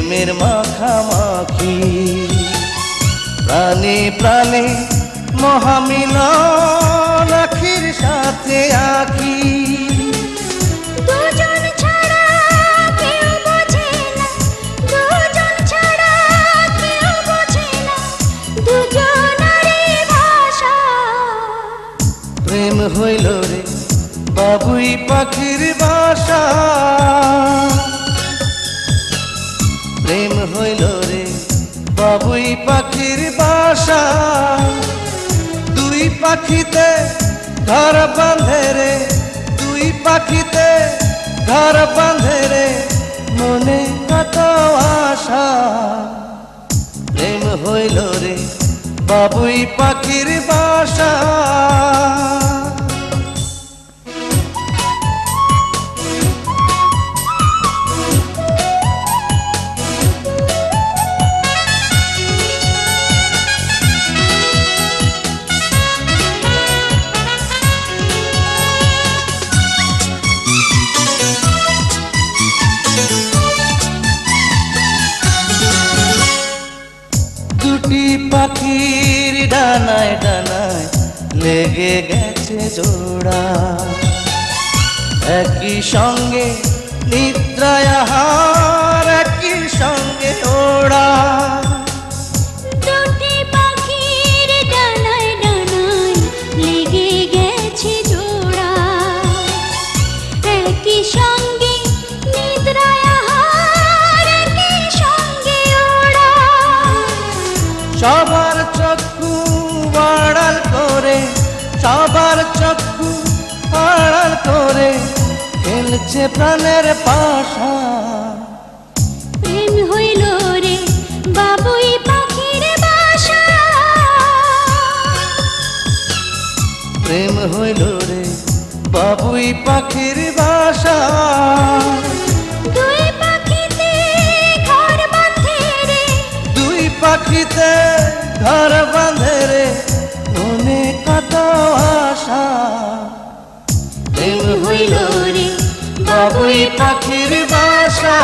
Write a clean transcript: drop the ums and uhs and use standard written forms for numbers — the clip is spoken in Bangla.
প্রেমের মাখামাখি, প্রাণে প্রাণে মহামিলন আখির সাথে আখি। দুজন ছাড়া কেউ বোঝে না, দুজন ছাড়া কেউ বোঝে না, দুজনারই ভাষা। প্রেম হইল রে বাবুই পাখির বাসা, প্রেম হইল রে বাবুই পাখির বাসা। দুই পাখিতে ঘর বাঁধে রে, দুই পাখিতে ঘর বাঁধে রে, মনে কত আশা। প্রেম হইল রে বাবুই পাখির বাসা। দুটি পাখির ডানায় ডানায় লেগে গেছে জোড়া, একই সঙ্গে নিদ্রায় আহার, একই সঙ্গে ওড়া। দুটি পাখির ডানায় ডানায় লেগে গেছে জোড়া, একই সঙ্গে নিদ্রায় আহার, একই সঙ্গে ওড়া। সবার চক্ষু আড়াল করে, সবার চক্ষু আড়াল করে খেলছে প্রাণের পাশা। প্রেম হইল রে বাবুই পাখির বাসা, প্রেম হইল রে বাবুই পাখির বাসা। দুই পাখিতে ঘর বাঁধে রে, দুই পাখিতে ঘর বাঁধে রে, মনে কত আশা। প্রেম হইল রে বাবুই পাখির বাসা।